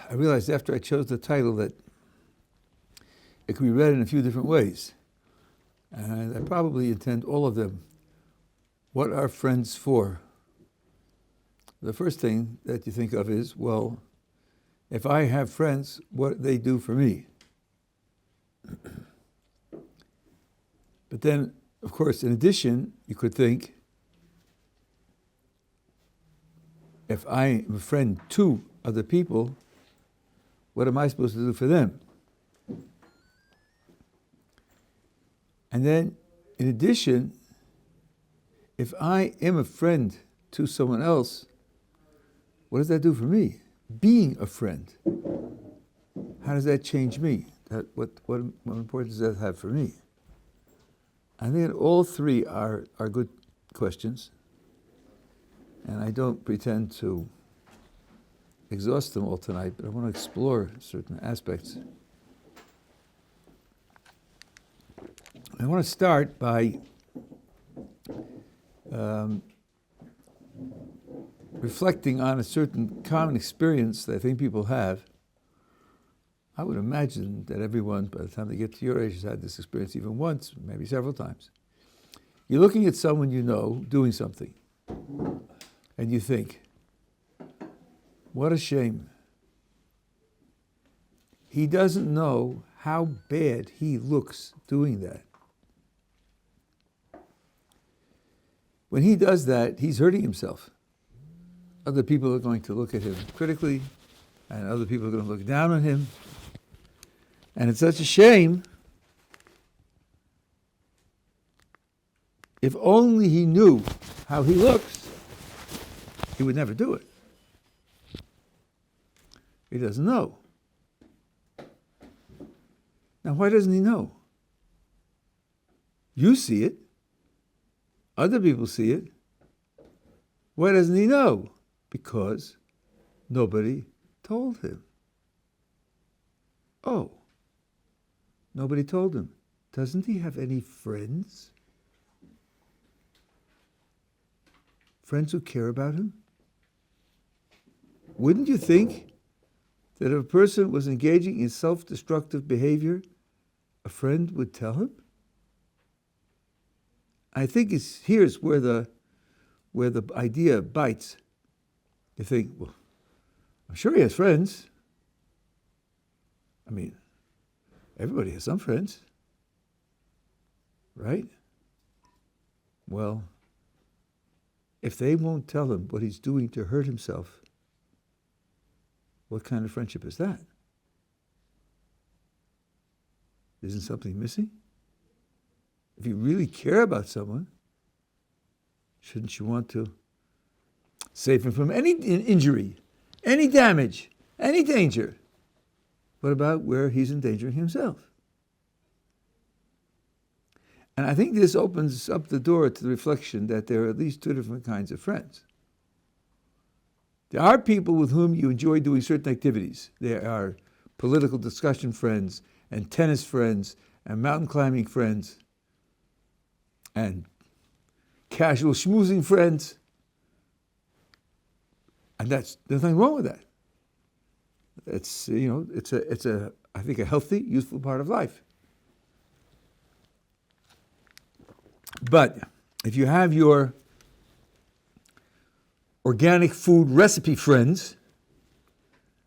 I realized after I chose the title that it could be read in a few different ways. And I probably intend all of them. What are friends for? The first thing that you think of is, well, if I have friends, what they do for me. But then, of course, in addition, you could think, if I am a friend to other people, what am I supposed to do for them? And then, in addition, if I am a friend to someone else, what does that do for me? Being a friend, how does that change me? What importance does that have for me? I think that all three are good questions, and I don't pretend to exhaust them all tonight, but I want to explore certain aspects. I want to start by reflecting on a certain common experience that I think people have. I would imagine that everyone, by the time they get to your age, has had this experience even once, maybe several times. You're looking at someone you know doing something, and you think, what a shame. He doesn't know how bad he looks doing that. When he does that, he's hurting himself. Other people are going to look at him critically, and other people are going to look down on him. And it's such a shame. If only he knew how he looks, he would never do it. He doesn't know. Now, why doesn't he know? You see it. Other people see it. Why doesn't he know? Because nobody told him. Oh, nobody told him. Doesn't he have any friends? Friends who care about him? Wouldn't you think that if a person was engaging in self-destructive behavior, a friend would tell him? I think here's where the idea bites. You think, well, I'm sure he has friends. I mean, everybody has some friends, right? Well, if they won't tell him what he's doing to hurt himself, what kind of friendship is that? Isn't something missing? If you really care about someone, shouldn't you want to save him from any injury, any damage, any danger? What about where he's endangering himself? And I think this opens up the door to the reflection that there are at least two different kinds of friends. There are people with whom you enjoy doing certain activities. There are political discussion friends, and tennis friends, and mountain climbing friends, and casual schmoozing friends. And there's nothing wrong with that. It's, it's a I think a healthy, useful part of life. But if you have your organic food recipe friends,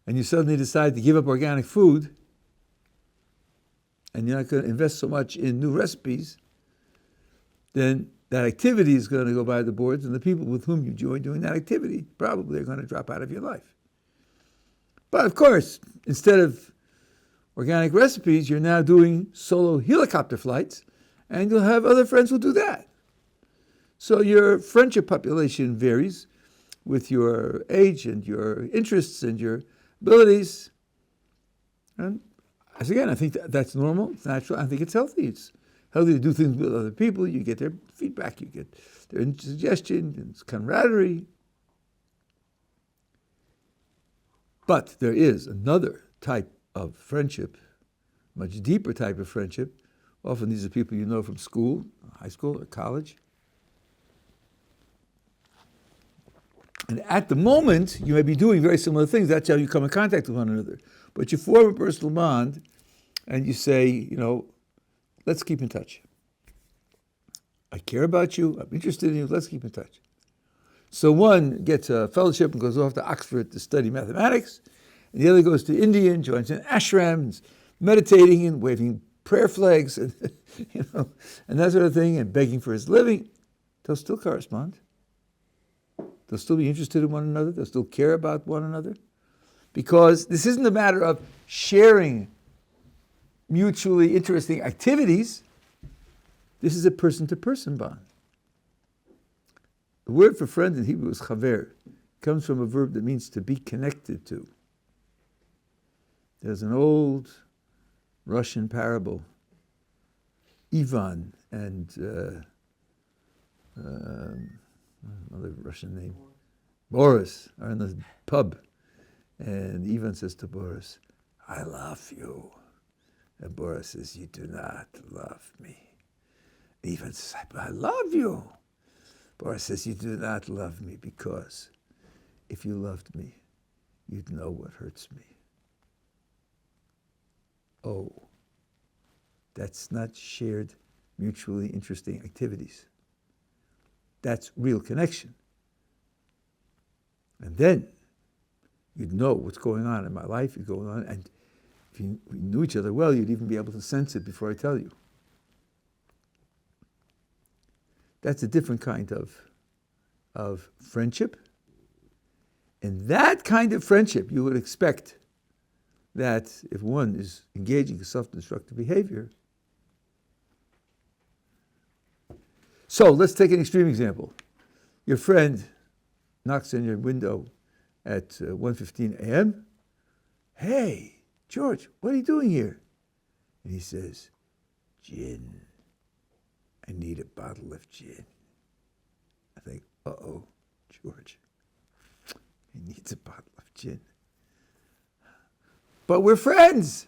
and you suddenly decide to give up organic food, and you're not going to invest so much in new recipes, then that activity is going to go by the boards, and the people with whom you enjoy doing that activity probably are going to drop out of your life. But of course, instead of organic recipes, you're now doing solo helicopter flights, and you'll have other friends who do that. So your friendship population varies with your age and your interests and your abilities. And as again, I think that's normal, it's natural. I think it's healthy. It's healthy to do things with other people. You get their feedback, you get their suggestion, it's camaraderie. But there is another type of friendship, much deeper type of friendship. Often these are people you know from school, high school, or college. And at the moment, you may be doing very similar things. That's how you come in contact with one another. But you form a personal bond, and you say, let's keep in touch. I care about you. I'm interested in you. Let's keep in touch. So one gets a fellowship and goes off to Oxford to study mathematics, and the other goes to India and joins an ashram, and meditating and waving prayer flags, and and that sort of thing, and begging for his living. They'll still correspond. They'll still be interested in one another. They'll still care about one another. Because this isn't a matter of sharing mutually interesting activities. This is a person-to-person bond. The word for friend in Hebrew is chaver. It comes from a verb that means to be connected to. There's an old Russian parable. Ivan and another Russian name, Boris, are in the pub. And Ivan says to Boris, I love you. And Boris says, you do not love me. Ivan says, I love you. Boris says, you do not love me because if you loved me, you'd know what hurts me. Oh, that's not shared, mutually interesting activities. That's real connection. And then you'd know what's going on in my life, and if we knew each other well, you'd even be able to sense it before I tell you. That's a different kind of friendship. And that kind of friendship, you would expect that if one is engaging in self-destructive behavior. So let's take an extreme example. Your friend knocks on your window at 1:15 a.m. Hey, George, what are you doing here? And he says, gin. I need a bottle of gin. I think, uh-oh, George. He needs a bottle of gin. But we're friends.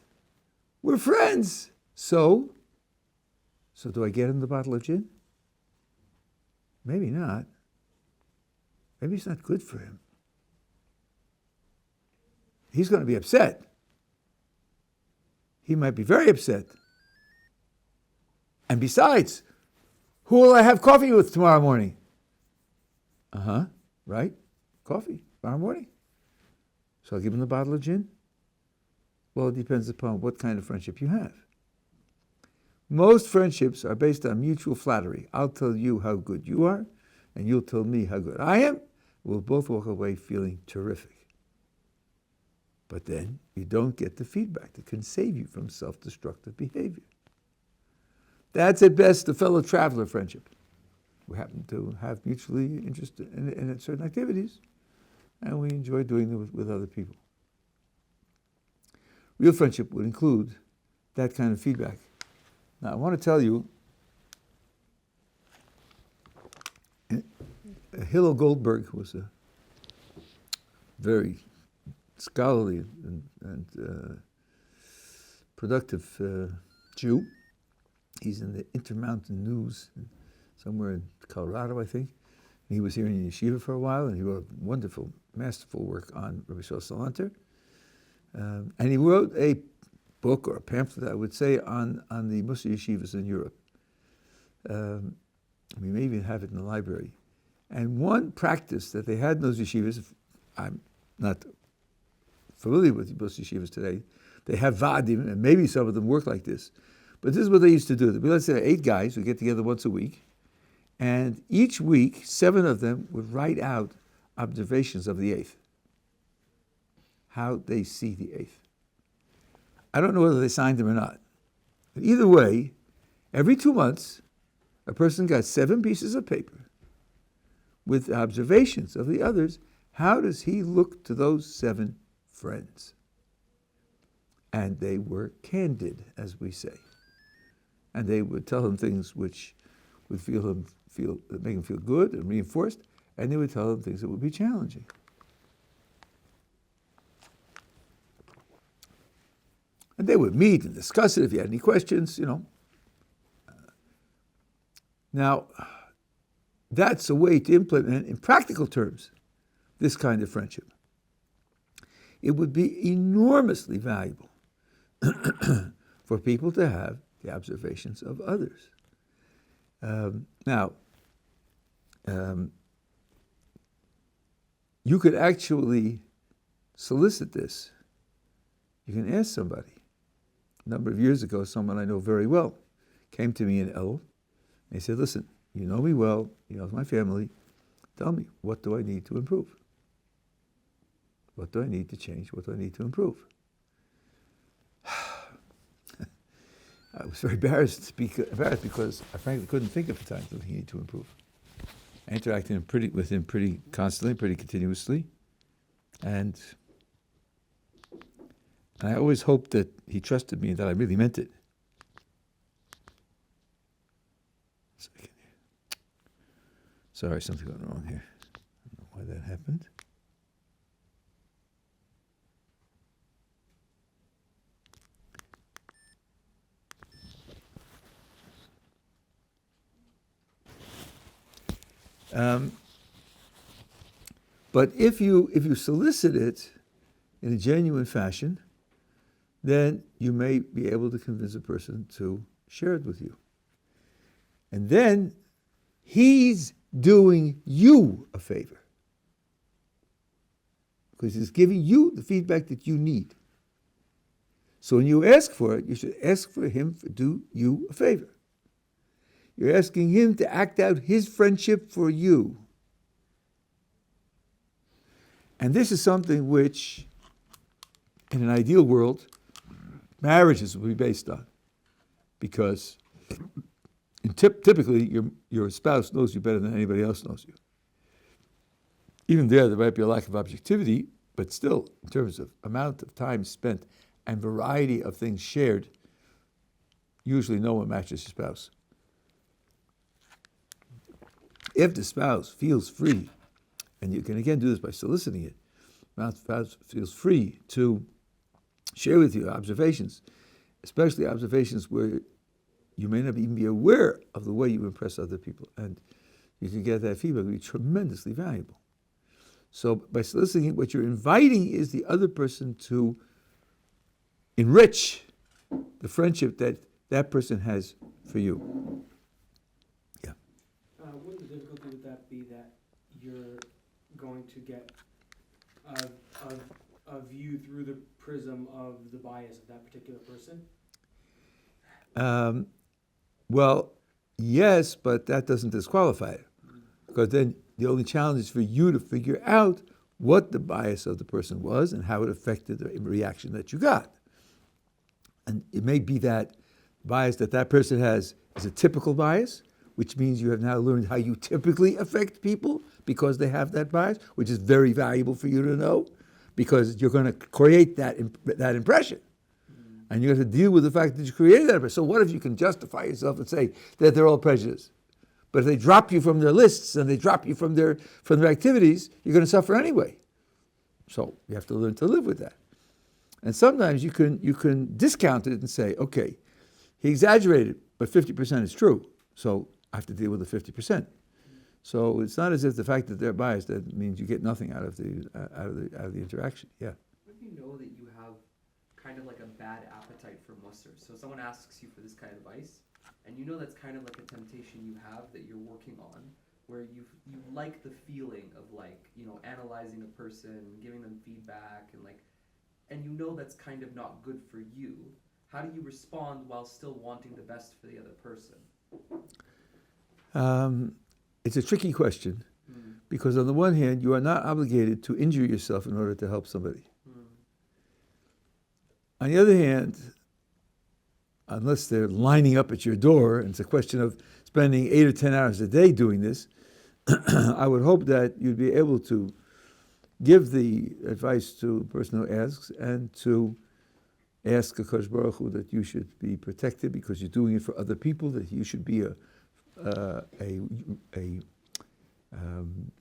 We're friends. So do I get him the bottle of gin? Maybe not. Maybe it's not good for him. He's going to be upset. He might be very upset. And besides, who will I have coffee with tomorrow morning? Right? Coffee, tomorrow morning. So I'll give him the bottle of gin? Well, it depends upon what kind of friendship you have. Most friendships are based on mutual flattery. I'll tell you how good you are, and you'll tell me how good I am. We'll both walk away feeling terrific. But then you don't get the feedback that can save you from self-destructive behavior. That's at best a fellow traveler friendship. We happen to have mutually interest in certain activities, and we enjoy doing them with other people. Real friendship would include that kind of feedback. Now, I want to tell you, Hillel Goldberg was a very scholarly and productive Jew. He's in the Intermountain News somewhere in Colorado, I think. He was here in Yeshiva for a while, and he wrote wonderful, masterful work on Rabbi Salanter. And he wrote a book or a pamphlet, I would say, on the Muslim yeshivas in Europe. We may even have it in the library. And one practice that they had in those yeshivas, I'm not familiar with Muslim yeshivas today, they have vadim, and maybe some of them work like this. But this is what they used to do. Let's say 8 guys would get together once a week, and each week, 7 of them would write out observations of the 8th, how they see the 8th. I don't know whether they signed them or not. But either way, every 2 months, a person got 7 pieces of paper with observations of the others. How does he look to those 7 friends? And they were candid, as we say. And they would tell him things which would make him feel good and reinforced, and they would tell him things that would be challenging. And they would meet and discuss it if you had any questions, Now, that's a way to implement, in practical terms, this kind of friendship. It would be enormously valuable for people to have the observations of others. You could actually solicit this. You can ask somebody. A number of years ago, someone I know very well came to me in El. They said, listen, you know me well, you know my family. Tell me, what do I need to improve? What do I need to change? What do I need to improve? I was very embarrassed because I frankly couldn't think of the times that he needed to improve. I interacted with him pretty constantly, pretty continuously. And I always hoped that he trusted me and that I really meant it. Sorry, something went wrong here. I don't know why that happened. But if you solicit it in a genuine fashion, then you may be able to convince a person to share it with you. And then he's doing you a favor, because he's giving you the feedback that you need. So when you ask for it, you should ask for him to do you a favor. You're asking him to act out his friendship for you. And this is something which, in an ideal world, marriages will be based on. Because typically your spouse knows you better than anybody else knows you. Even there might be a lack of objectivity, but still, in terms of amount of time spent and variety of things shared, usually no one matches your spouse. If the spouse feels free, and you can again do this by soliciting it, the spouse feels free to share with you observations, especially observations where you may not even be aware of the way you impress other people, and you can get that feedback. It would be tremendously valuable. So by soliciting it, what you're inviting is the other person to enrich the friendship that that person has for you. Yeah. Wouldn't the difficulty with that be that you're going to get a view through the prism of the bias of that particular person? Well, yes, but that doesn't disqualify it. Because then the only challenge is for you to figure out what the bias of the person was and how it affected the reaction that you got. And it may be that bias that that person has is a typical bias, which means you have now learned how you typically affect people because they have that bias, which is very valuable for you to know, because you're going to create that impression. And you have to deal with the fact that you created that impression. So what if you can justify yourself and say that they're all prejudiced? But if they drop you from their lists and they drop you from their activities, you're going to suffer anyway. So you have to learn to live with that. And sometimes you can discount it and say, okay, he exaggerated, but 50% is true. So I have to deal with the 50%. So it's not as if the fact that they're biased that means you get nothing out of the interaction. Yeah. What if you know that you have kind of like a bad appetite for mustard? So someone asks you for this kind of advice, and you know that's kind of like a temptation you have that you're working on, where you like the feeling of like, you know, analyzing a person, giving them feedback, and you know that's kind of not good for you. How do you respond while still wanting the best for the other person? It's a tricky question, because on the one hand, you are not obligated to injure yourself in order to help somebody. On the other hand, unless they're lining up at your door, and it's a question of spending 8 or 10 hours a day doing this, I would hope that you'd be able to give the advice to the person who asks, and to ask HaKadosh Baruch Hu that you should be protected because you're doing it for other people, that you should be a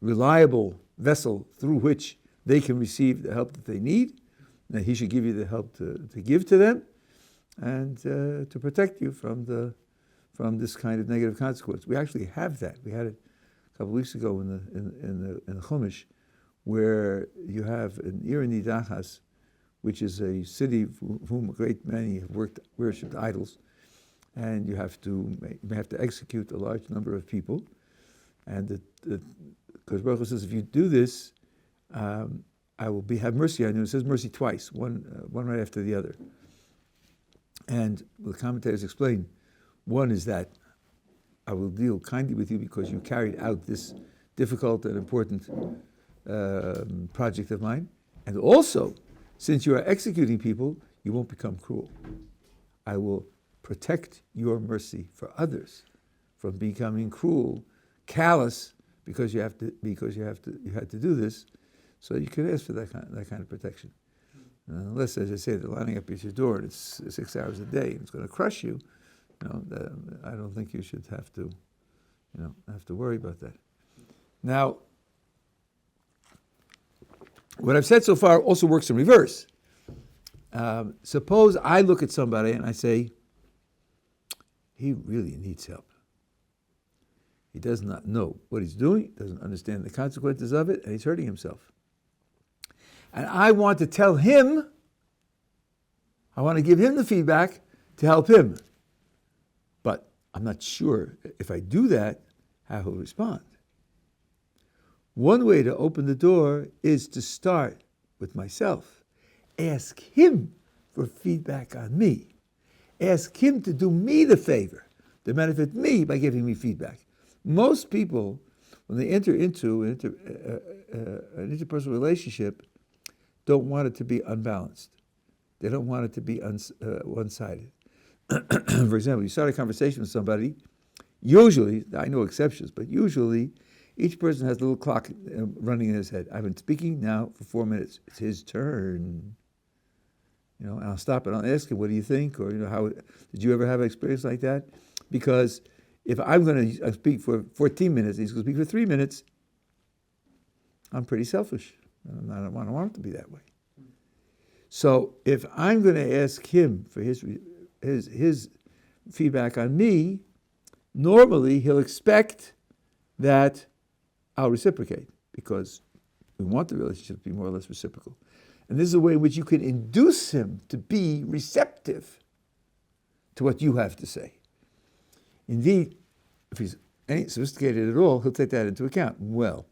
reliable vessel through which they can receive the help that they need, that he should give you the help to give to them, and to protect you from this kind of negative consequence. We actually have that. We had it a couple of weeks ago in the Chumash, where you have an Ir Nidachas, which is a city of whom a great many have worshipped idols, and you may have to execute a large number of people, and because Baruch Hu says, if you do this, I will have mercy on you. It says mercy twice, one right after the other. And the commentators explain, one is that I will deal kindly with you because you carried out this difficult and important project of mine. And also, since you are executing people, you won't become cruel. I will protect your mercy for others from becoming cruel, callous, because you had to do this. So you can ask for that kind of protection. Unless, as I say, they're lining up at your door and it's 6 hours a day and it's going to crush you, I don't think you should have to worry about that. Now, what I've said so far also works in reverse. Suppose I look at somebody and I say, he really needs help. He does not know what he's doing, doesn't understand the consequences of it, and he's hurting himself. And I want to tell him, I want to give him the feedback to help him. But I'm not sure if I do that, how he'll respond. One way to open the door is to start with myself. Ask him for feedback on me. Ask him to do me the favor, to benefit me by giving me feedback. Most people, when they enter into an interpersonal relationship, don't want it to be unbalanced. They don't want it to be one-sided. For example, you start a conversation with somebody, usually, I know exceptions, but usually each person has a little clock running in his head. I've been speaking now for 4 minutes. It's his turn. And I'll stop and I'll ask him, what do you think? Or, how did you ever have an experience like that? Because if I'm going to speak for 14 minutes, he's going to speak for 3 minutes, I'm pretty selfish. I don't want it to be that way. So if I'm going to ask him for his feedback on me, normally he'll expect that I'll reciprocate because we want the relationship to be more or less reciprocal. And this is a way in which you can induce him to be receptive to what you have to say. Indeed, if he's ain't sophisticated at all, he'll take that into account. Well,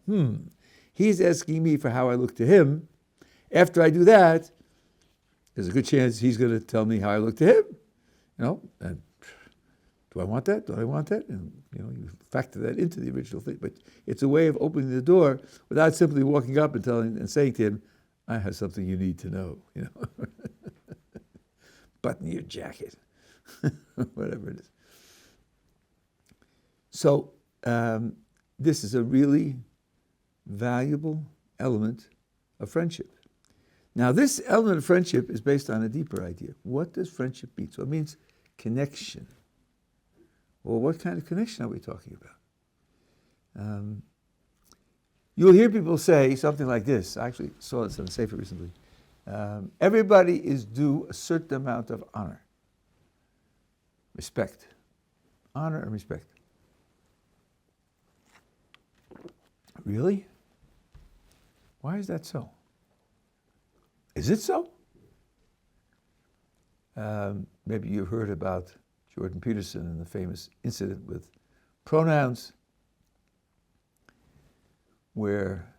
he's asking me for how I look to him. After I do that, there's a good chance he's going to tell me how I look to him. And do I want that? Do I want that? And you factor that into the original thing. But it's a way of opening the door without simply walking up and saying to him, I have something you need to know. Button your jacket, whatever it is. So this is a really valuable element of friendship. Now, this element of friendship is based on a deeper idea. What does friendship mean? So it means connection. Well, what kind of connection are we talking about? You'll hear people say something like this. I actually saw this on the Sefer recently. Everybody is due a certain amount of honor, respect. Honor and respect. Really? Why is that so? Is it so? Maybe you've heard about Jordan Peterson and the famous incident with pronouns, where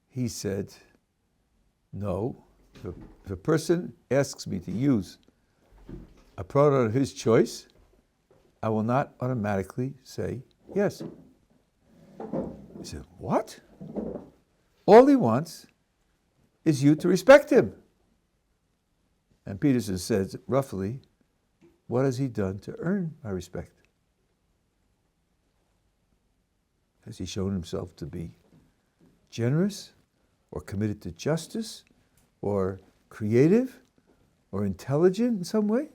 he said, no, if a person asks me to use a pronoun of his choice, I will not automatically say yes. He said, what? All he wants is you to respect him. And Peterson says, roughly, what has he done to earn my respect? Has he shown himself to be generous or committed to justice or creative or intelligent in some way?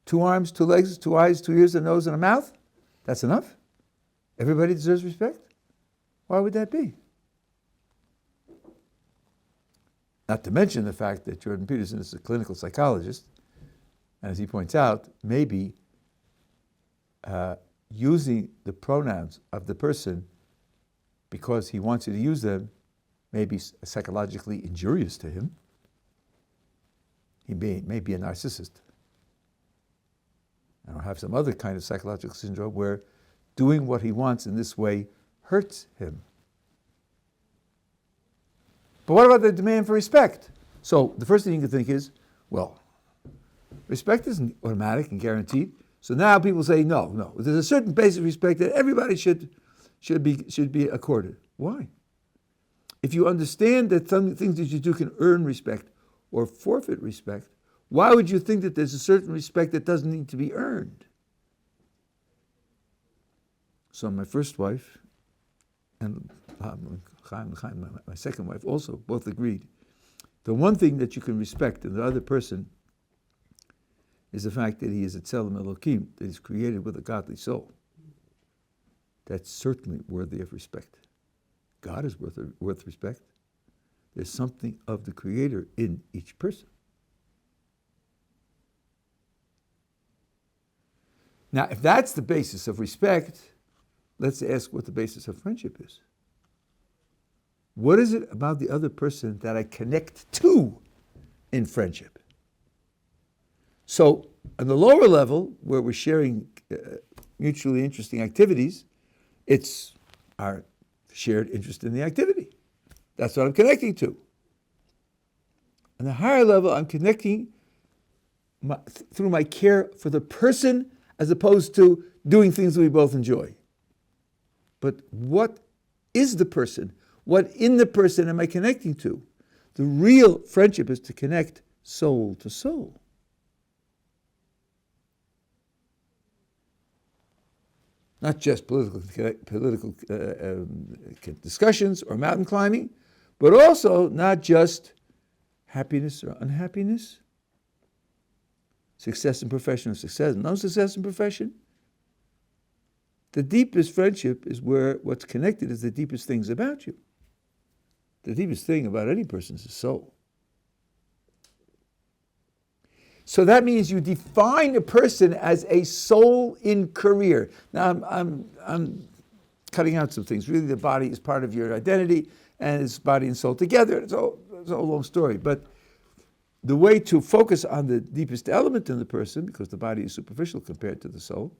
2 arms, 2 legs, 2 eyes, 2 ears, a nose, and a mouth? That's enough? Everybody deserves respect? Why would that be? Not to mention the fact that Jordan Peterson is a clinical psychologist, and as he points out, maybe using the pronouns of the person because he wants you to use them may be psychologically injurious to him. He may be a narcissist. Or have some other kind of psychological syndrome where doing what he wants in this way hurts him. But what about the demand for respect? So the first thing you can think is, well, respect isn't automatic and guaranteed. So now people say, no. There's a certain basic respect that everybody should be accorded. Why? If you understand that some things that you do can earn respect or forfeit respect, why would you think that there's a certain respect that doesn't need to be earned? So my first wife and my second wife also both agreed. The one thing that you can respect in the other person is the fact that he is a Tzelem Elokim, that he's created with a godly soul. That's certainly worthy of respect. God is worth respect. There's something of the Creator in each person. Now, if that's the basis of respect, let's ask what the basis of friendship is. What is it about the other person that I connect to in friendship? So, on the lower level, where we're sharing mutually interesting activities, it's our shared interest in the activity. That's what I'm connecting to. On the higher level, I'm connecting through my care for the person as opposed to doing things that we both enjoy. But what is the person? What in the person am I connecting to? The real friendship is to connect soul to soul. Not just political discussions or mountain climbing, but also not just happiness or unhappiness, success in profession or success, no success in profession. The deepest friendship is where what's connected is the deepest things about you. The deepest thing about any person is the soul. So that means you define a person as a soul in career. Now I'm cutting out some things. Really, the body is part of your identity, and it's body and soul together. It's a whole long story. But the way to focus on the deepest element in the person, because the body is superficial compared to the soul,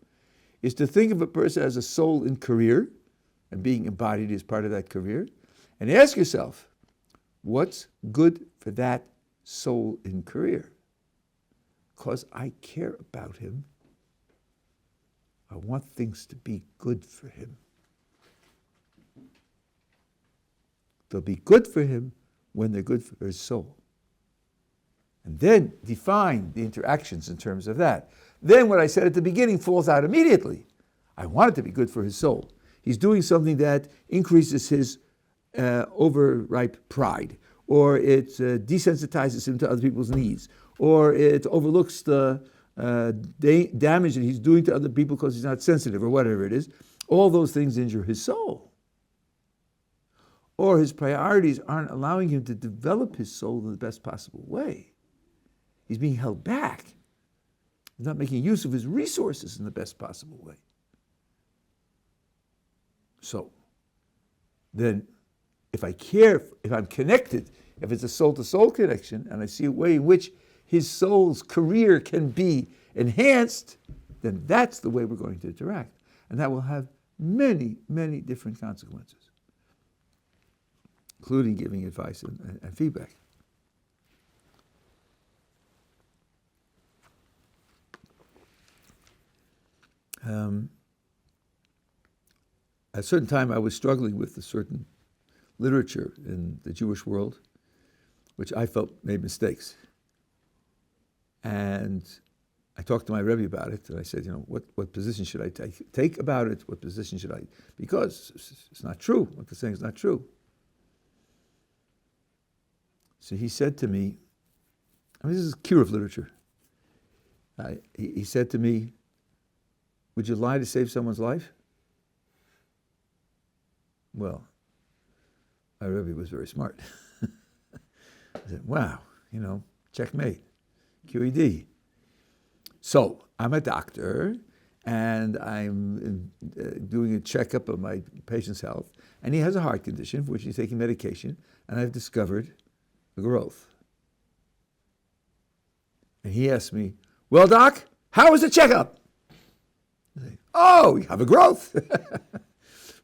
is to think of a person as a soul in career, and being embodied is part of that career, and ask yourself, what's good for that soul in career? Because I care about him, I want things to be good for him. They'll be good for him when they're good for his soul. And then define the interactions in terms of that. Then what I said at the beginning falls out immediately. I want it to be good for his soul. He's doing something that increases his overripe pride, or it desensitizes him to other people's needs, or it overlooks the damage that he's doing to other people because he's not sensitive, or whatever it is. All those things injure his soul. Or his priorities aren't allowing him to develop his soul in the best possible way. He's being held back. He's not making use of his resources in the best possible way. So, then, if I care, if I'm connected, if it's a soul-to-soul connection, and I see a way in which his soul's career can be enhanced, then that's the way we're going to interact. And that will have many, many different consequences, including giving advice and feedback. At a certain time, I was struggling with a certain literature in the Jewish world, which I felt made mistakes. And I talked to my Rabbi about it, and I said, what position should I take about it? What position should I? Because it's not true. What they're saying is not true. So he said to me, this is Kiruv literature. He said to me, would you lie to save someone's life? Well, my Rebbe was very smart. I said, wow, checkmate, QED. So I'm a doctor, and I'm doing a checkup of my patient's health, and he has a heart condition for which he's taking medication, and I've discovered a growth. And he asked me, well, doc, how was the checkup? I say, oh, you have a growth.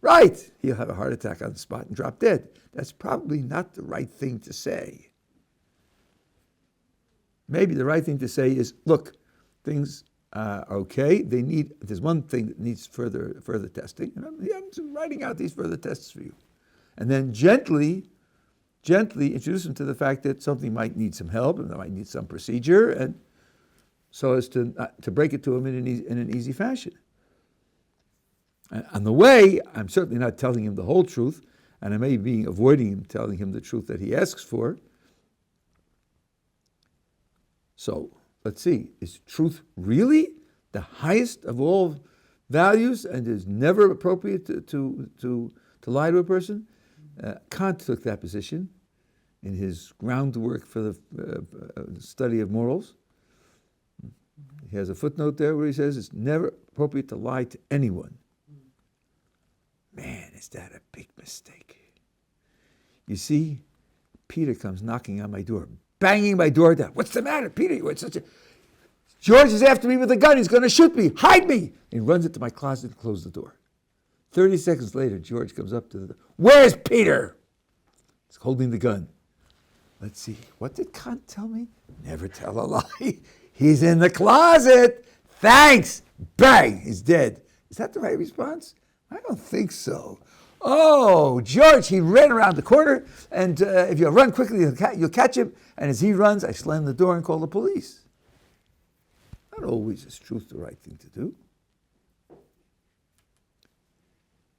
Right. He'll have a heart attack on the spot and drop dead. That's probably not the right thing to say. Maybe the right thing to say is, look, things are okay. There's one thing that needs further testing, and I'm writing out these further tests for you. And then gently introduce him to the fact that something might need some help and that might need some procedure, and so as to break it to him in an easy fashion. And on the way, I'm certainly not telling him the whole truth, and I may be avoiding him telling him the truth that he asks for. So let's see, is truth really the highest of all values and is never appropriate to lie to a person? Kant took that position in his groundwork for the study of morals. He has a footnote there where he says it's never appropriate to lie to anyone. Man, is that a big mistake. You see, Peter comes knocking on my door, banging my door down. What's the matter, Peter? You such a... George is after me with a gun. He's going to shoot me. Hide me. And he runs into my closet and closes the door. 30 seconds later, George comes up to the door. Where's Peter? He's holding the gun. Let's see. What did Kant tell me? Never tell a lie. He's in the closet. Thanks. Bang. He's dead. Is that the right response? I don't think so. Oh, George, he ran around the corner, and if you run quickly, you'll catch him. And as he runs, I slam the door and call the police. Not always is truth the right thing to do.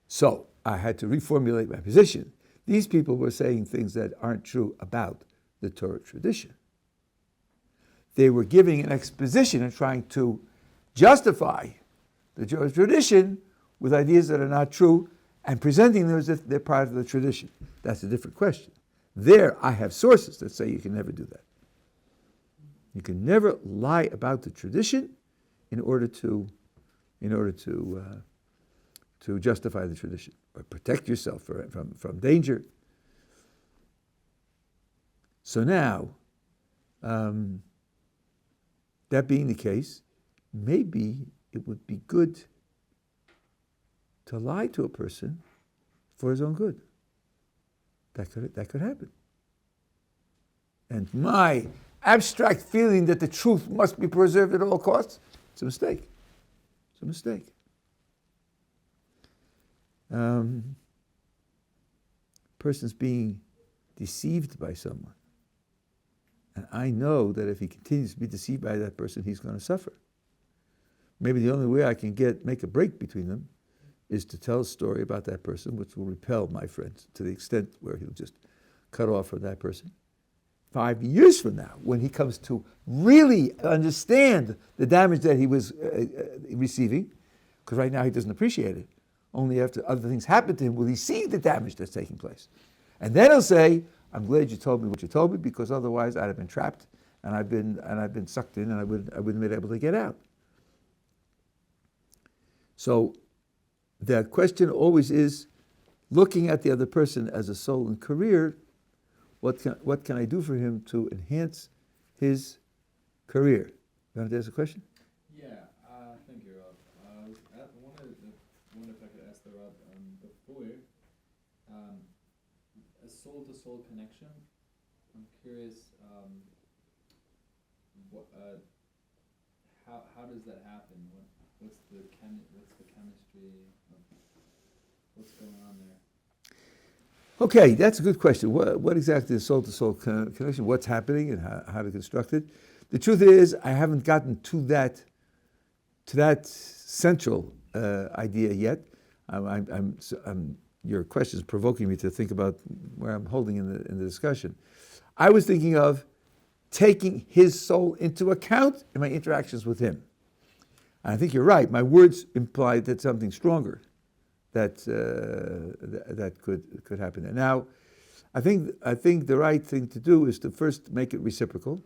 So I had to reformulate my position. These people were saying things that aren't true about the Torah tradition. They were giving an exposition and trying to justify the Jewish tradition with ideas that are not true and presenting them as if they're part of the tradition. That's a different question. There, I have sources that say you can never do that. You can never lie about the tradition in order to justify the tradition or protect yourself from danger. So now, that being the case, maybe it would be good to lie to a person for his own good. That could happen. And my abstract feeling that the truth must be preserved at all costs, it's a mistake. It's a mistake. Person's being deceived by someone. And I know that if he continues to be deceived by that person, he's going to suffer. Maybe the only way I can make a break between them is to tell a story about that person which will repel my friend to the extent where he'll just cut off from that person. 5 years from now, when he comes to really understand the damage that he was receiving, because right now he doesn't appreciate it, only after other things happen to him will he see the damage that's taking place. And then he'll say, I'm glad you told me what you told me, because otherwise I'd have been trapped and I've been sucked in and I wouldn't have been able to get out. So the question always is, looking at the other person as a soul and career, what can I do for him to enhance his career? You want to ask a question? Yeah, thank you, Rob. I wonder if I could ask the Rob before a soul-to-soul connection. I'm curious, how does that happen? What's the chemistry? What's going on there? Okay, that's a good question. What exactly is soul-to-soul connection? What's happening and how to construct it? The truth is, I haven't gotten to that central idea yet. Your question is provoking me to think about where I'm holding in the discussion. I was thinking of taking his soul into account in my interactions with him. And I think you're right. My words imply that something stronger that could happen there. Now, I think the right thing to do is to first make it reciprocal.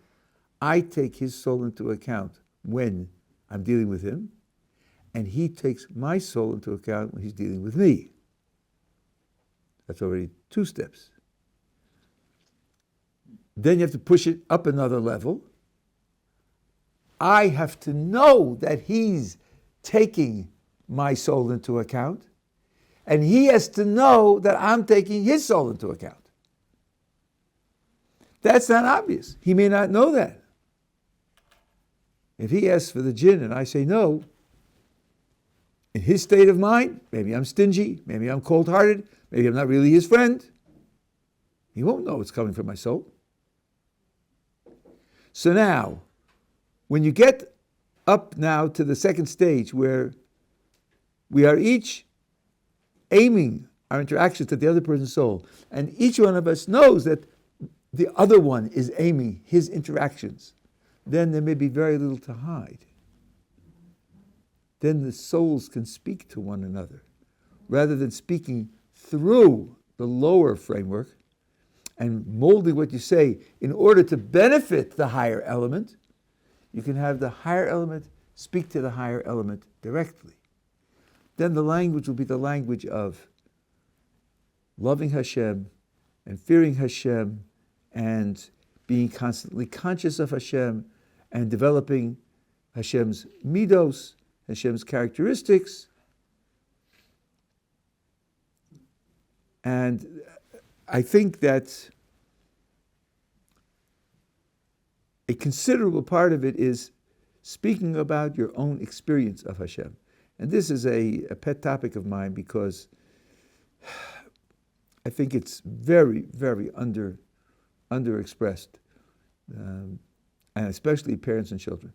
I take his soul into account when I'm dealing with him, and he takes my soul into account when he's dealing with me. That's already 2 steps. Then you have to push it up another level. I have to know that he's taking my soul into account, and he has to know that I'm taking his soul into account. That's not obvious. He may not know that. If he asks for the jinn and I say no, in his state of mind, maybe I'm stingy, maybe I'm cold-hearted, maybe I'm not really his friend. He won't know it's coming from my soul. So now, when you get up now to the second stage where we are each aiming our interactions at the other person's soul, and each one of us knows that the other one is aiming his interactions, then there may be very little to hide. Then the souls can speak to one another. Rather than speaking through the lower framework and molding what you say in order to benefit the higher element, you can have the higher element speak to the higher element directly. Then the language will be the language of loving Hashem and fearing Hashem and being constantly conscious of Hashem and developing Hashem's midos, Hashem's characteristics. And I think that a considerable part of it is speaking about your own experience of Hashem. And this is a pet topic of mine because I think it's very, very underexpressed, and especially parents and children.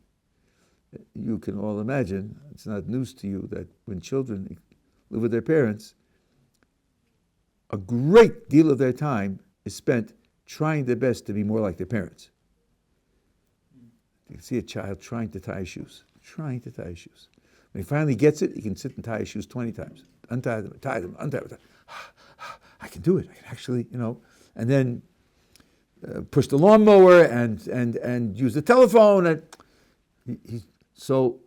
You can all imagine, it's not news to you, that when children live with their parents, a great deal of their time is spent trying their best to be more like their parents. You can see a child trying to tie his shoes. When he finally gets it, he can sit and tie his shoes 20 times. Untie them, tie them, untie them. I can do it. I can actually, and then push the lawnmower and use the telephone. So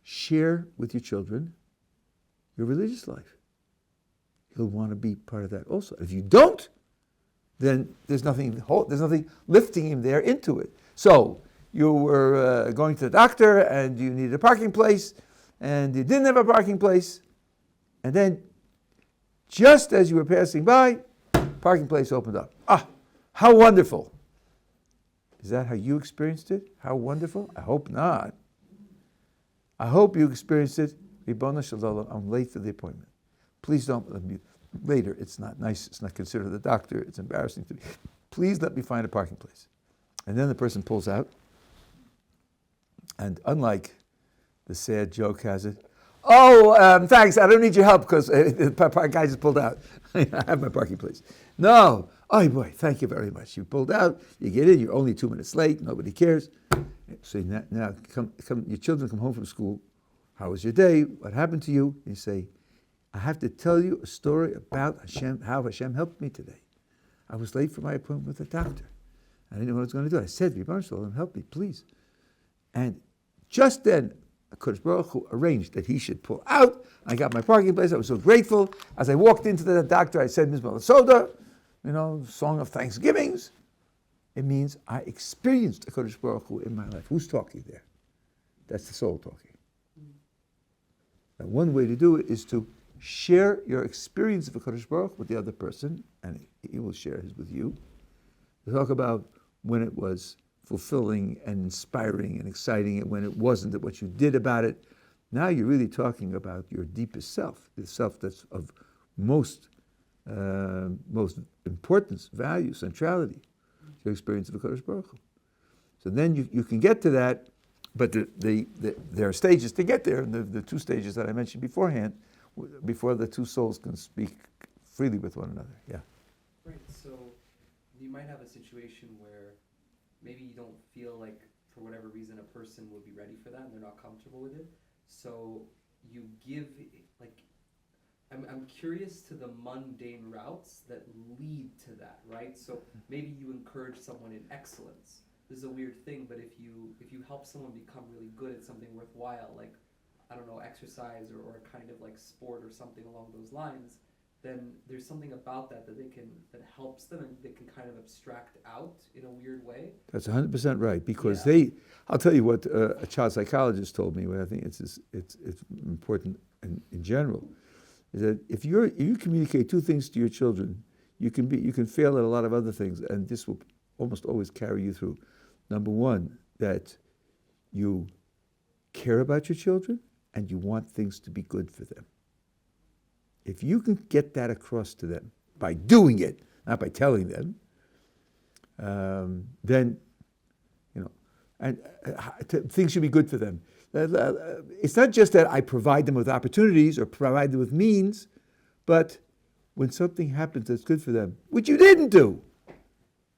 share with your children your religious life. He'll want to be part of that also. If you don't, then there's nothing lifting him there into it. So you were going to the doctor and you needed a parking place and you didn't have a parking place, and then just as you were passing by, parking place opened up. Ah, how wonderful. Is that how you experienced it? How wonderful? I hope not. I hope you experienced it. Ribbona Shalom, I'm late for the appointment. Please don't let me, later, it's not nice, it's not considered the doctor, it's embarrassing to me. Please let me find a parking place. And then the person pulls out, and unlike the sad joke has it, thanks, I don't need your help because the guy just pulled out. I have my parking place. No, oh boy, thank you very much. You pulled out, you get in, you're only 2 minutes late, nobody cares. So now your children come home from school. How was your day? What happened to you? You say, I have to tell you a story about Hashem, how Hashem helped me today. I was late for my appointment with the doctor. I didn't know what I was going to do. I said, Ribbon Shalom, help me, please. And just then, Kodesh Baruch Hu arranged that he should pull out. I got my parking place. I was so grateful. As I walked into the doctor, I said, Mizmor Soda, Song of Thanksgivings. It means I experienced a Kodesh Baruch Hu in my life. Who's talking there? That's the soul talking. Now, one way to do it is to share your experience of a Kodesh Baruch Hu with the other person, and he will share his with you. To talk about when it was fulfilling and inspiring and exciting, and when it wasn't, that what you did about it. Now you're really talking about your deepest self, the self that's of most importance, value, centrality, your experience of the Kodesh Baruch Hu. So then you can get to that, but there are stages to get there, and the 2 stages that I mentioned beforehand, before the 2 souls can speak freely with one another. Yeah. Right, so you might have a situation where maybe you don't feel like, for whatever reason, a person would be ready for that and they're not comfortable with it. So you give, I'm curious to the mundane routes that lead to that, right? So maybe you encourage someone in excellence. This is a weird thing, but if you help someone become really good at something worthwhile, like I don't know, exercise or a kind of like sport or something along those lines, then there's something about that that helps them and they can kind of abstract out in a weird way. That's 100% right, because Yeah. I'll tell you what a child psychologist told me, what I think it's important in general, is that if you communicate two things to your children, you can fail at a lot of other things, and this will almost always carry you through. Number one, that you care about your children and you want things to be good for them. If you can get that across to them by doing it, not by telling them, then, and things should be good for them. It's not just that I provide them with opportunities or provide them with means, but when something happens that's good for them, which you didn't do,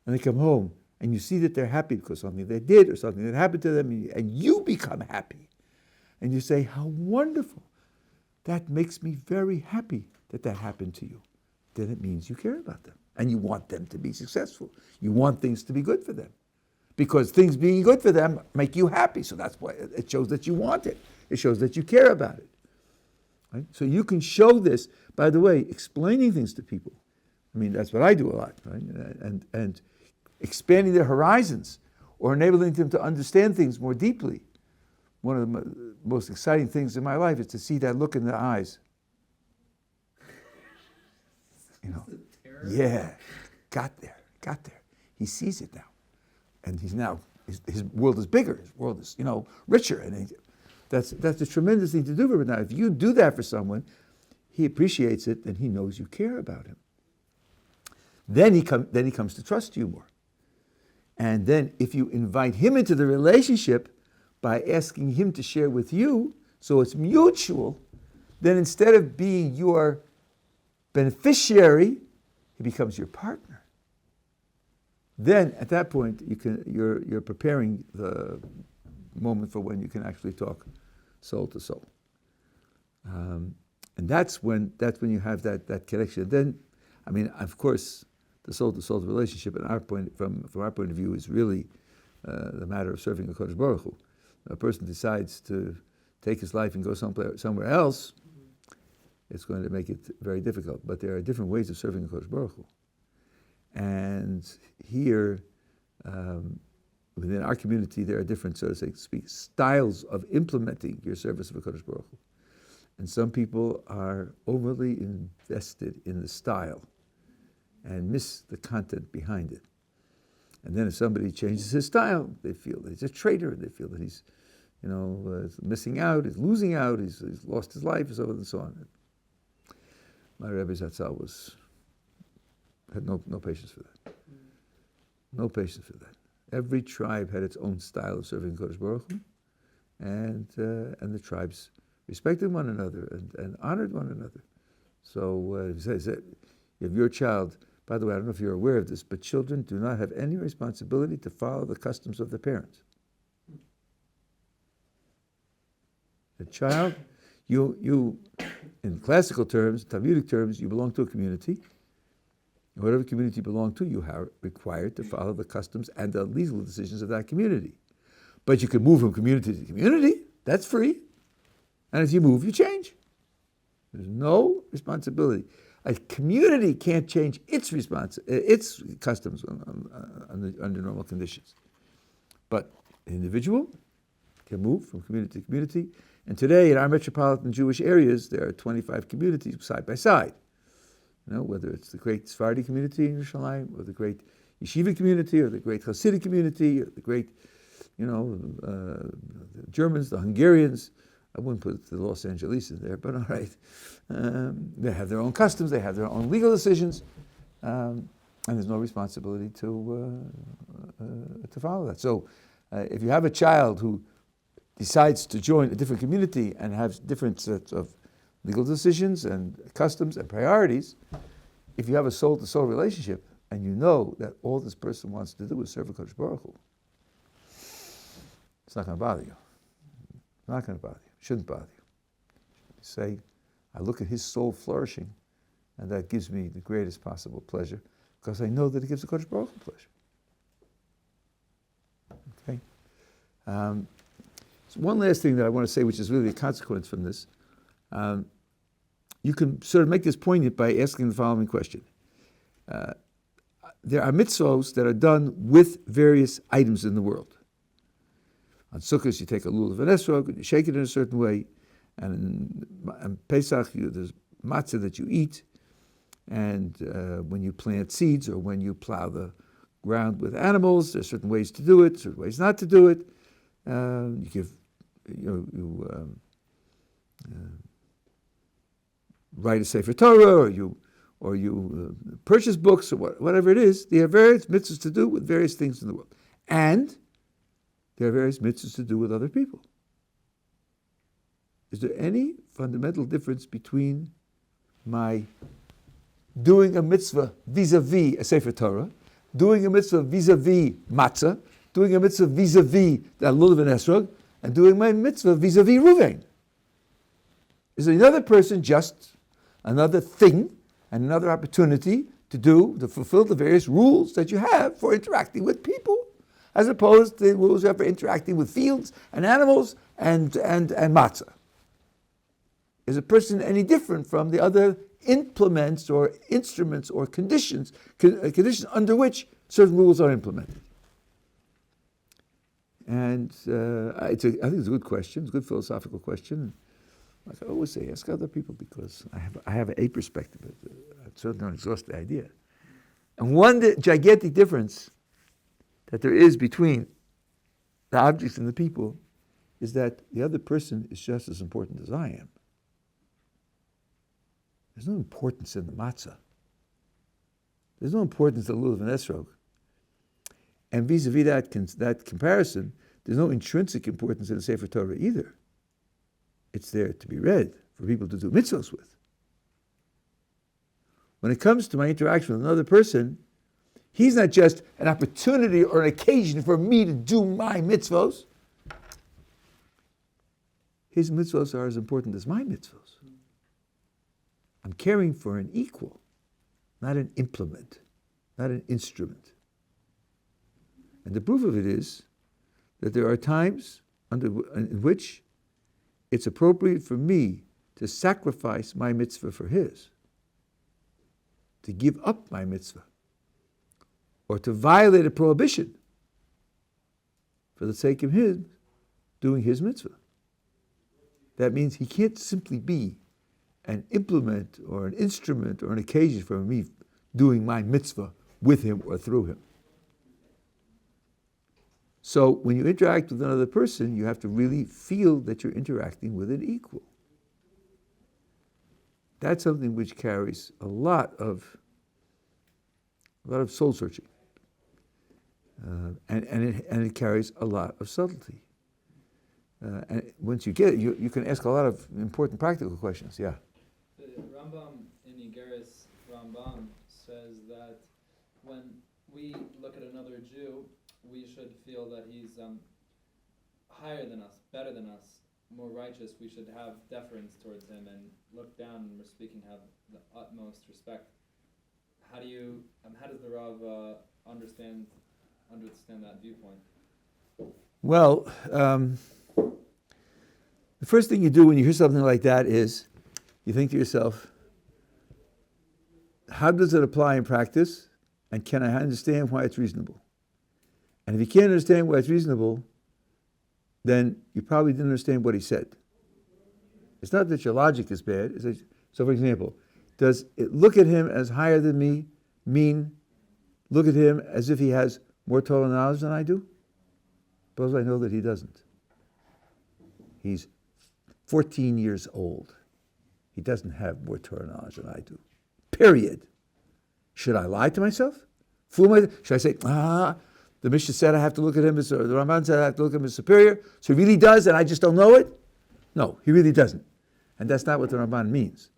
and they come home and you see that they're happy because something they did or something that happened to them, and you become happy, and you say, how wonderful. That makes me very happy that happened to you. Then it means you care about them and you want them to be successful. You want things to be good for them because things being good for them make you happy. So that's why it shows that you want it. It shows that you care about it. Right? So you can show this, by the way, explaining things to people. I mean, that's what I do a lot, right? And expanding their horizons or enabling them to understand things more deeply. One of the most exciting things in my life is to see that look in the eyes. Yeah, got there. He sees it now. And his world is bigger, his world is, richer. And that's a tremendous thing to do for him. Now, if you do that for someone, he appreciates it, and he knows you care about him. Then he comes to trust you more. And then if you invite him into the relationship, by asking him to share with you, so it's mutual, then instead of being your beneficiary, he becomes your partner. Then at that point, you're preparing the moment for when you can actually talk soul to soul, and that's when you have that connection. Then, I mean, of course, the soul to soul relationship, from our point of view, is really the matter of serving the Kodesh Baruch Hu. A person decides to take his life and go somewhere else, it's going to make it very difficult. But there are different ways of serving the Kodesh Baruch Hu. And here, within our community, there are different, so to speak, styles of implementing your service of the Kodesh Baruch Hu. And some people are overly invested in the style and miss the content behind it. And then if somebody changes his style, they feel that he's a traitor. They feel that he's, missing out, he's losing out, he's lost his life, and so on and so on. My Rebbe Zatzal had no patience for that. No patience for that. Every tribe had its own style of serving Kodesh Baruch Hu, and the tribes respected one another and honored one another. So he says that if your child, by the way, I don't know if you're aware of this, but children do not have any responsibility to follow the customs of their parents. The child, you, in classical terms, Talmudic terms, you belong to a community. And whatever community you belong to, you are required to follow the customs and the legal decisions of that community. But you can move from community to community. That's free. And as you move, you change. There's no responsibility. A community can't change its customs under normal conditions. But an individual can move from community to community. And today, in our metropolitan Jewish areas, there are 25 communities side by side. Whether it's the great Sephardi community in Yerushalayim, or the great Yeshiva community, or the great Hasidic community, or the great, the Germans, the Hungarians. I wouldn't put the Los Angeles in there, but all right. They have their own customs, they have their own legal decisions, and there's no responsibility to follow that. So if you have a child who decides to join a different community and has different sets of legal decisions and customs and priorities, if you have a soul-to-soul relationship and you know that all this person wants to do is serve HaKadosh Baruch Hu, it's not going to bother you. It's not going to bother you. It shouldn't bother you. You say, I look at his soul flourishing, and that gives me the greatest possible pleasure, because I know that it gives the HaKadosh Baruch Hu pleasure. Okay? So one last thing that I want to say, which is really a consequence from this. You can sort of make this poignant by asking the following question. There are mitzvos that are done with various items in the world. On Sukkot, you take a lulav and esrog, and you shake it in a certain way. And on Pesach, there's matzah that you eat. And when you plant seeds or when you plow the ground with animals, there's certain ways to do it, certain ways not to do it. You give, write a Sefer Torah, or you purchase books, or whatever it is. There are various mitzvahs to do with various things in the world. And there are various mitzvahs to do with other people. Is there any fundamental difference between my doing a mitzvah vis-a-vis a Sefer Torah, doing a mitzvah vis-a-vis matzah, doing a mitzvah vis-a-vis the lulav and esrog, and doing my mitzvah vis-a-vis Ruvain? Is another person just another thing and another opportunity to fulfill the various rules that you have for interacting with people, as opposed to the rules you have for interacting with fields and animals and matzah? Is a person any different from the other implements or instruments or conditions under which certain rules are implemented? And I think it's a good question. It's a good philosophical question. Like I always say, ask other people, because I have a perspective. I certainly don't exhaust the idea. And one gigantic difference that there is between the objects and the people is that the other person is just as important as I am. There's no importance in the matzah. There's no importance in the lulav and esrog. And vis-a-vis that comparison, there's no intrinsic importance in the Sefer Torah either. It's there to be read for people to do mitzvahs with. When it comes to my interaction with another person, he's not just an opportunity or an occasion for me to do my mitzvahs. His mitzvahs are as important as my mitzvahs. I'm caring for an equal, not an implement, not an instrument. And the proof of it is that there are times in which it's appropriate for me to sacrifice my mitzvah for his, to give up my mitzvah, or to violate a prohibition for the sake of him doing his mitzvah. That means he can't simply be an implement or an instrument or an occasion for me doing my mitzvah with him or through him. So when you interact with another person, you have to really feel that you're interacting with an equal. That's something which carries a lot of soul searching, and it carries a lot of subtlety. And once you get it, you can ask a lot of important practical questions. Yeah. The Rambam in Igeris Rambam says that when we look at another Jew, we should feel that he's higher than us, better than us, more righteous. We should have deference towards him and look down, and we're speaking, have the utmost respect. How does the Rav understand that viewpoint? Well, the first thing you do when you hear something like that is you think to yourself, how does it apply in practice, and can I understand why it's reasonable? And if you can't understand why it's reasonable, then you probably didn't understand what he said. It's not that your logic is bad. So, for example, does it look at him as higher than me mean look at him as if he has more Torah knowledge than I do? Suppose I know that he doesn't. He's 14 years old. He doesn't have more Torah knowledge than I do. Period. Should I lie to myself? Fool myself? Should I say, the Mishnah said I have to look at him as, or the Ramban said I have to look at him as superior, so he really does and I just don't know it? No, he really doesn't. And that's not what the Ramban means.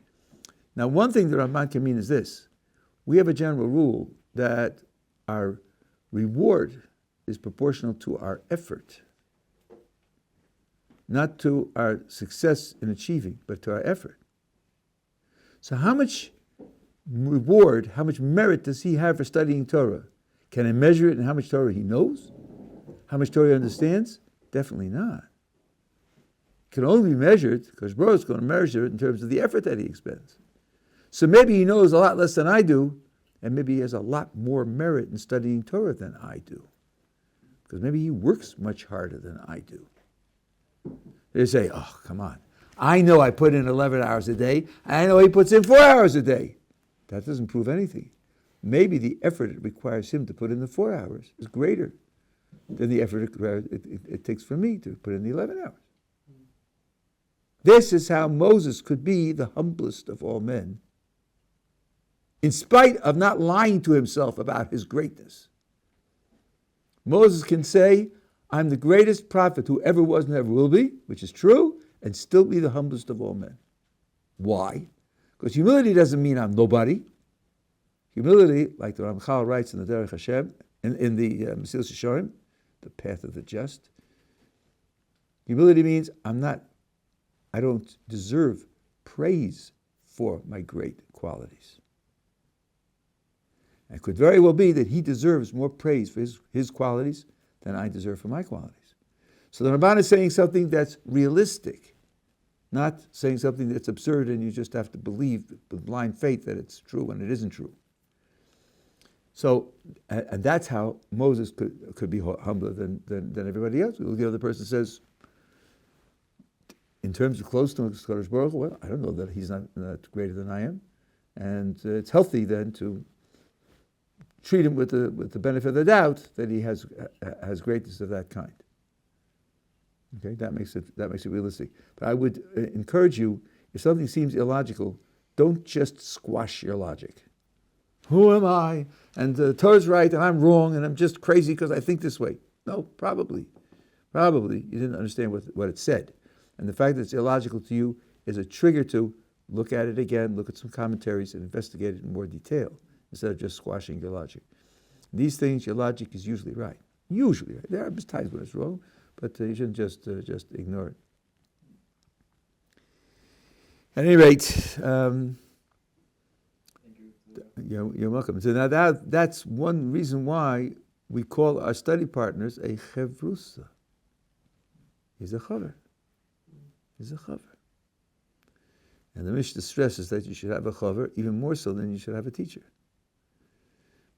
Now, one thing the Ramban can mean is this. We have a general rule that our reward is proportional to our effort, not to our success in achieving, but to our effort. So how much reward, how much merit does he have for studying Torah? Can I measure it in how much Torah he knows? How much Torah he understands? Definitely not. can only be measured, because Baruch is going to measure it in terms of the effort that he expends. So maybe he knows a lot less than I do, and maybe he has a lot more merit in studying Torah than I do. Because maybe he works much harder than I do. They say, oh, come on. I know I put in 11 hours a day, and I know he puts in 4 hours a day. That doesn't prove anything. Maybe the effort it requires him to put in the 4 hours is greater than the effort it takes for me to put in the 11 hours. This is how Moses could be the humblest of all men, in spite of not lying to himself about his greatness. Moses can say, I'm the greatest prophet who ever was and ever will be, which is true, and still be the humblest of all men. Why? Because humility doesn't mean I'm nobody. Humility, like the Ramchal writes in the Derech Hashem, in the Mesilas Yesharim, the path of the just, humility means I don't deserve praise for my great qualities. It could very well be that he deserves more praise for his qualities than I deserve for my qualities. So the Ramban is saying something that's realistic, not saying something that's absurd and you just have to believe with blind faith that it's true when it isn't true. So, and that's how Moses could be humbler than everybody else. The other person says, in terms of close to Kadosh Baruch Hu, well, I don't know that he's not greater than I am. And it's healthy then to treat him with the benefit of the doubt that he has greatness of that kind. Okay, that makes it realistic. But I would encourage you, if something seems illogical, don't just squash your logic. Who am I? And the Torah's right, and I'm wrong, and I'm just crazy because I think this way. No, probably you didn't understand what it said. And the fact that it's illogical to you is a trigger to look at it again, look at some commentaries, and investigate it in more detail, instead of just squashing your logic. These things, your logic is usually right. Usually right. There are times when it's wrong, but you shouldn't just ignore it. At any rate, you're welcome. So now that's one reason why we call our study partners a chevrusa. He's a chaver. And the Mishnah stresses that you should have a chaver even more so than you should have a teacher.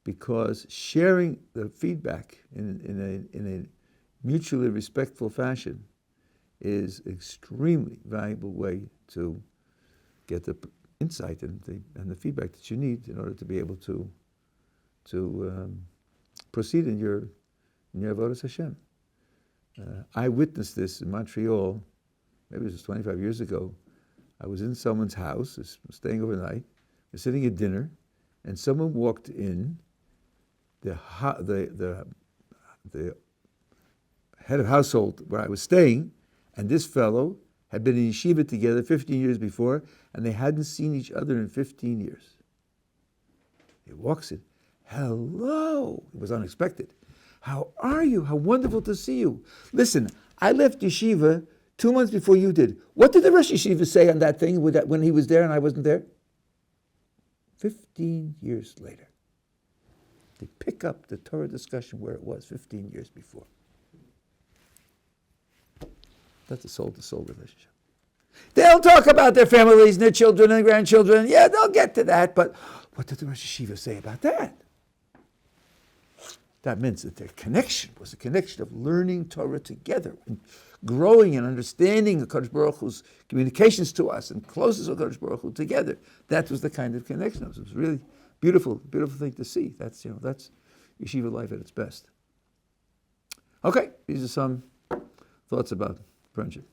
Because sharing the feedback in a mutually respectful fashion is an extremely valuable way to get the insight and the feedback that you need in order to be able to proceed in your avodas Hashem. I witnessed this in Montreal. Maybe it was 25 years ago. I was in someone's house, staying overnight. We're sitting at dinner, and someone walked in. The head of household where I was staying, and this fellow had been in yeshiva together 15 years before, and they hadn't seen each other in 15 years. He walks in. Hello. It was unexpected. How are you? How wonderful to see you. Listen, I left yeshiva 2 months before you did. What did the Rosh Yeshiva say on that thing when he was there and I wasn't there? 15 years later. They pick up the Torah discussion where it was 15 years before. That's a soul-to-soul relationship. They'll talk about their families and their children and grandchildren. Yeah, they'll get to that. But what did the Rosh Yeshiva say about that? That meant that their connection was a connection of learning Torah together and growing and understanding the Kadosh Baruch Hu's communications to us and closeness of Kadosh Baruch Hu together. That was the kind of connection. It was really beautiful thing to see. That's yeshiva life at its best. Okay, these are some thoughts about friendship.